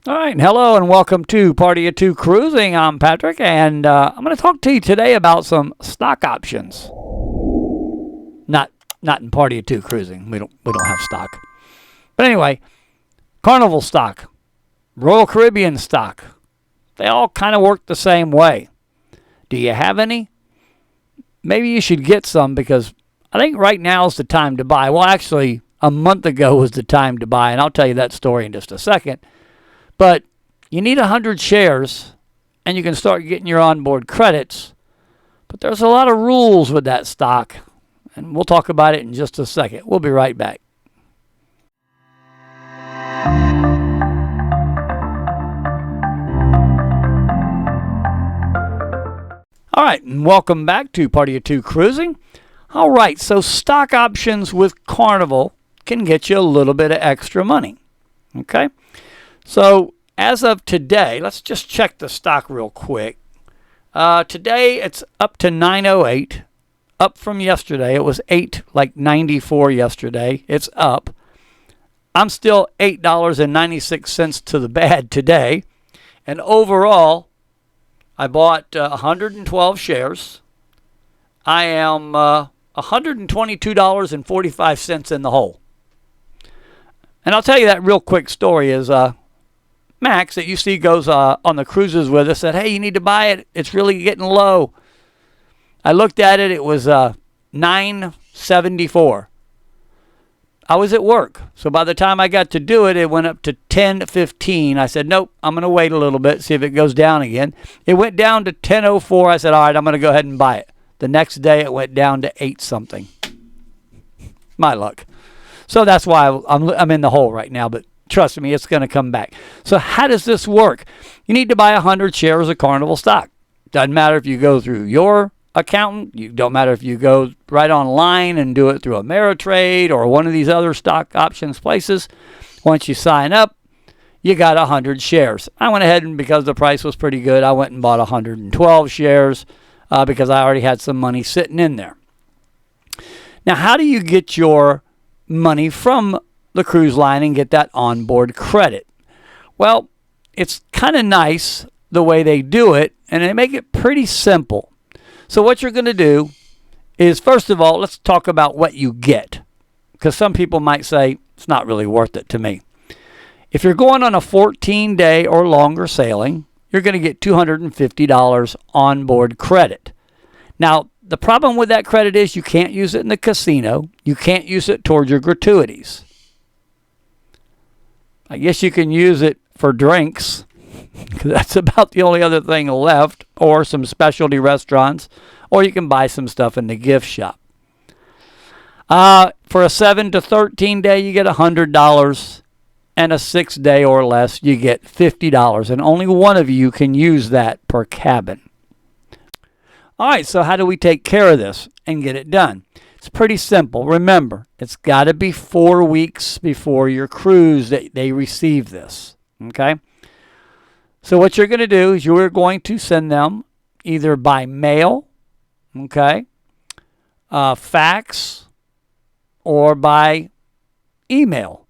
All right, hello and welcome to Party of Two Cruising. I'm Patrick, and I'm going to talk to you today about some stock options. Not in Party of Two Cruising. We don't have stock. But anyway, Carnival Stock, Royal Caribbean Stock, they all kind of work the same way. Do you have any? Maybe you should get some because I think right now is the time to buy. Well, actually, a month ago was the time to buy, and I'll tell you that story in just a second. But you need 100 shares, and you can start getting your onboard credits. But there's a lot of rules with that stock, and we'll talk about it in just a second. We'll be right back. All right, and welcome back to Party of Two Cruising. All right, so stock options with Carnival can get you a little bit of extra money. Okay? So as of today, let's just check the stock real quick. Today it's up to 908, up from yesterday. It was 8.94 yesterday. It's up. I'm still $8.96 to the bad today. And overall, I bought 112 shares. I am $122.45 in the hole. And I'll tell you that real quick story is Max that you see goes on the cruises with us said, hey, you need to buy it. It's really getting low. I looked at it. It was $9.74. I was at work. So by the time I got to do it, it went up to $10.15. I said, nope, I'm going to wait a little bit, see if it goes down again. It went down to $10.04. I said, all right, I'm going to go ahead and buy it. The next day, it went down to 8 something. My luck. So that's why I'm in the hole right now, but trust me, it's going to come back. So how does this work? You need to buy 100 shares of Carnival stock. Doesn't matter if you go through your accountant. You don't matter if you go right online and do it through Ameritrade or one of these other stock options places. Once you sign up, you got 100 shares. I went ahead and because the price was pretty good, I went and bought 112 shares because I already had some money sitting in there. Now, how do you get your money from the cruise line and get that onboard credit? Well, it's kind of nice the way they do it, and they make it pretty simple. So what you're going to do is, first of all, let's talk about what you get, because some people might say it's not really worth it to me. If you're going on a 14-day or longer sailing, you're going to get $250 onboard credit. Now, the problem with that credit is you can't use it in the casino. You can't use it towards your gratuities. I guess you can use it for drinks, because that's about the only other thing left, or some specialty restaurants, or you can buy some stuff in the gift shop. For a 7 to 13 day, you get $100, and a 6 day or less, you get $50, and only one of you can use that per cabin. All right, so how do we take care of this and get it done? It's pretty simple. Remember, it's got to be 4 weeks before your cruise that they receive this, okay? So what you're going to do is you're going to send them either by mail, okay, fax, or by email,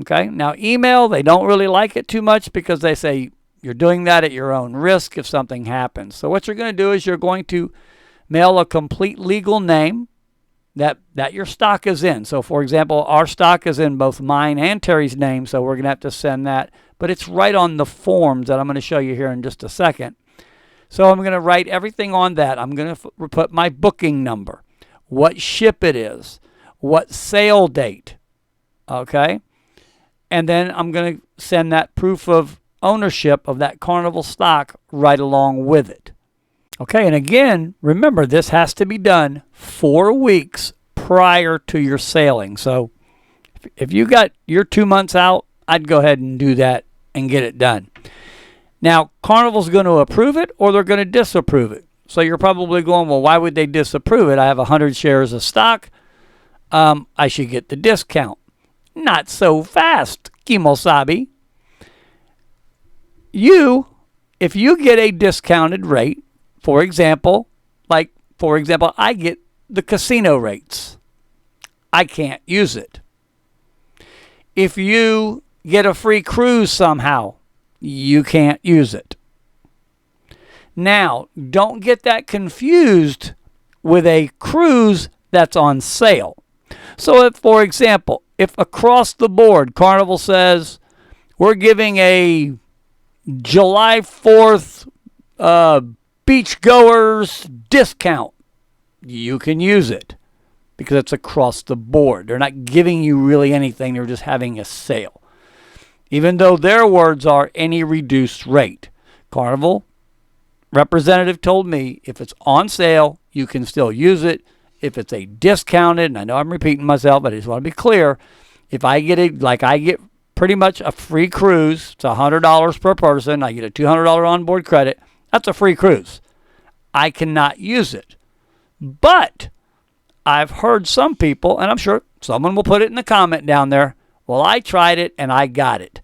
okay? Now, email, they don't really like it too much because they say you're doing that at your own risk if something happens. So what you're going to do is you're going to mail a complete legal name that your stock is in. So, for example, our stock is in both mine and Terry's name, so we're going to have to send that. But it's right on the forms that I'm going to show you here in just a second. So I'm going to write everything on that. I'm going to put my booking number, what ship it is, what sail date, okay? And then I'm going to send that proof of ownership of that Carnival stock right along with it. Okay, and again, remember, this has to be done 4 weeks prior to your sailing. So if you got your 2 months out, I'd go ahead and do that and get it done. Now, Carnival's going to approve it or they're going to disapprove it. So you're probably going, well, why would they disapprove it? I have 100 shares of stock. I should get the discount. Not so fast, Kimosabi. If you get a discounted rate, for example, I get the casino rates. I can't use it. If you get a free cruise somehow, you can't use it. Now, don't get that confused with a cruise that's on sale. So if, for example, if across the board Carnival says we're giving a July 4th beachgoers discount, you can use it because it's across the board. They're not giving you really anything. They're just having a sale. Even though their words are any reduced rate. Carnival representative told me if it's on sale, you can still use it. If it's a discounted, and I know I'm repeating myself, but I just want to be clear, if I get it, like I get pretty much a free cruise, it's $100 per person, I get a $200 onboard credit, that's a free cruise. I cannot use it. But I've heard some people, and I'm sure someone will put it in the comment down there, well, I tried it and I got it.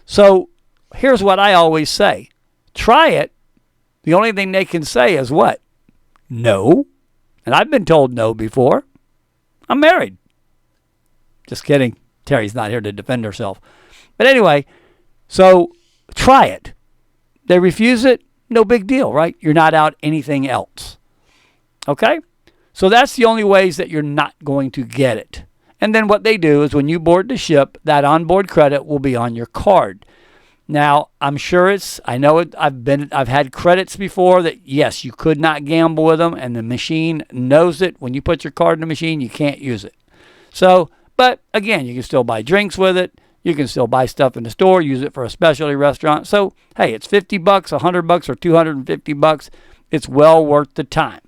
So here's what I always say. Try it. The only thing they can say is what? No. And I've been told no before. I'm married. Just kidding. Terry's not here to defend herself. But anyway, so try it. They refuse it, no big deal, right? You're not out anything else. Okay? So that's the only ways that you're not going to get it. And then what they do is when you board the ship, that onboard credit will be on your card. Now, I'm sure I've had credits before that, yes, you could not gamble with them, and the machine knows it. When you put your card in the machine, you can't use it. So, but again, you can still buy drinks with it. You can still buy stuff in the store, use it for a specialty restaurant. So, hey, it's $50, $100, or $250. It's well worth the time.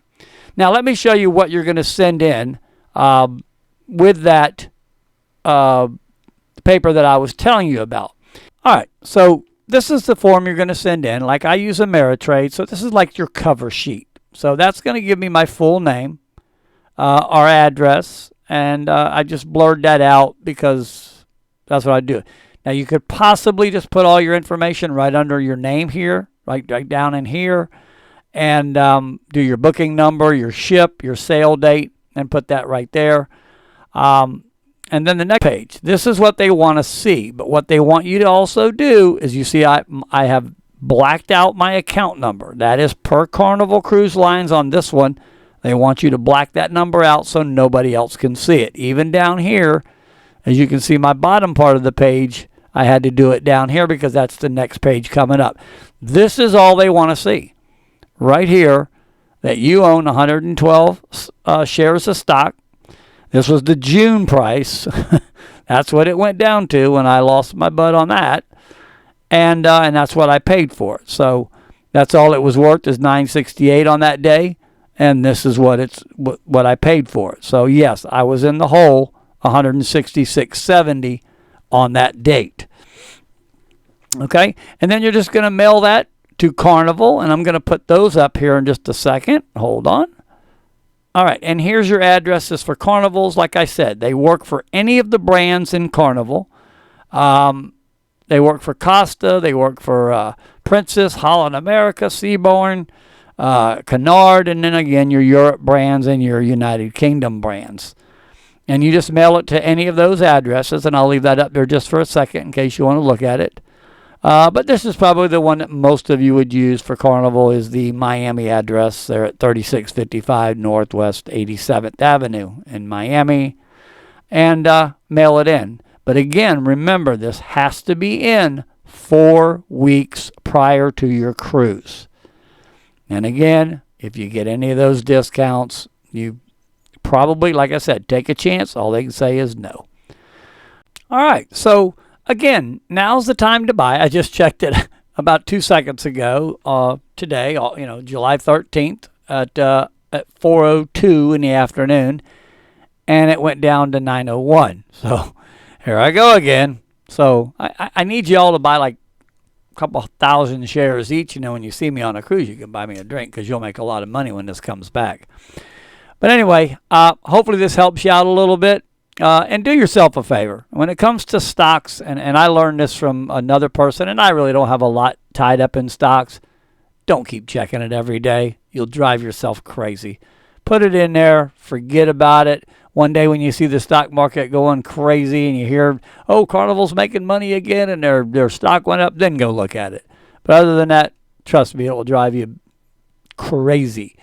Now, let me show you what you're going to send in with that paper that I was telling you about. All right, so this is the form you're going to send in. Like I use Ameritrade, so this is like your cover sheet. So that's going to give me my full name, our address, and I just blurred that out because that's what I do. Now you could possibly just put all your information right under your name here, right down in here, and do your booking number, your ship, your sail date, and put that right there. And then the next page, this is what they want to see. But what they want you to also do is, you see, I have blacked out my account number. That is per Carnival Cruise Lines on this one. They want you to black that number out so nobody else can see it. Even down here, as you can see my bottom part of the page, I had to do it down here because that's the next page coming up. This is all they want to see. Right here, that you own 112 shares of stock. This was the June price. That's what it went down to when I lost my butt on that. And that's what I paid for it. So that's all it was worth, is $9.68 on that day. And this is what I paid for it. So yes, I was in the hole, $166.70 on that date. Okay? And then you're just going to mail that to Carnival, and I'm going to put those up here in just a second. Hold on. All right, and here's your addresses for Carnivals. Like I said, they work for any of the brands in Carnival. They work for Costa. They work for Princess, Holland America, Seabourn, Cunard, and then again your Europe brands and your United Kingdom brands. And you just mail it to any of those addresses, and I'll leave that up there just for a second in case you want to look at it. But this is probably the one that most of you would use for Carnival, is the Miami address. They're at 3655 Northwest 87th Avenue in Miami. And mail it in. But again, remember, this has to be in 4 weeks prior to your cruise. And again, if you get any of those discounts, you probably, like I said, take a chance. All they can say is no. All right, so again, now's the time to buy. I just checked it about 2 seconds ago. Today, July 13th at 4:02 in the afternoon, and it went down to 9:01. So here I go again. So I need you all to buy like a couple thousand shares each. When you see me on a cruise, you can buy me a drink because you'll make a lot of money when this comes back. But anyway, hopefully this helps you out a little bit. And do yourself a favor. When it comes to stocks, and I learned this from another person, and I really don't have a lot tied up in stocks, don't keep checking it every day. You'll drive yourself crazy. Put it in there. Forget about it. one day when you see the stock market going crazy and you hear, oh, Carnival's making money again and their stock went up, then go look at it. But other than that, trust me, it will drive you crazy.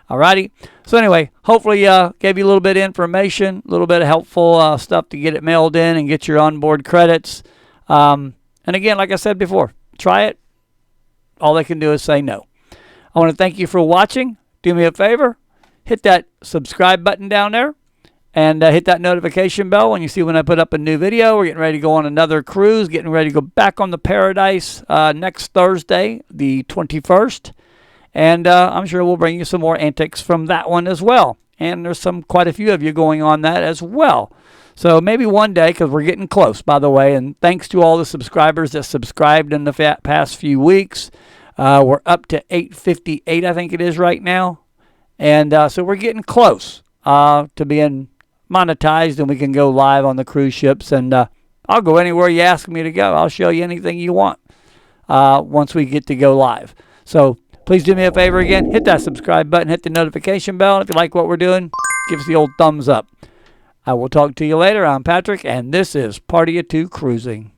Alrighty. So anyway, hopefully gave you a little bit of information, a little bit of helpful stuff to get it mailed in and get your onboard credits. And again, like I said before, try it. All they can do is say no. I want to thank you for watching. Do me a favor, hit that subscribe button down there and hit that notification bell when you see when I put up a new video. We're getting ready to go on another cruise, getting ready to go back on the Paradise next Thursday, the 21st. And I'm sure we'll bring you some more antics from that one as well. And there's quite a few of you going on that as well. So maybe one day, because we're getting close, by the way. And thanks to all the subscribers that subscribed in the past few weeks. We're up to 858, I think it is right now. And so we're getting close to being monetized, and we can go live on the cruise ships. And I'll go anywhere you ask me to go. I'll show you anything you want once we get to go live. So please do me a favor again. Hit that subscribe button. Hit the notification bell. And if you like what we're doing, give us the old thumbs up. I will talk to you later. I'm Patrick, and this is Party of Two Cruising.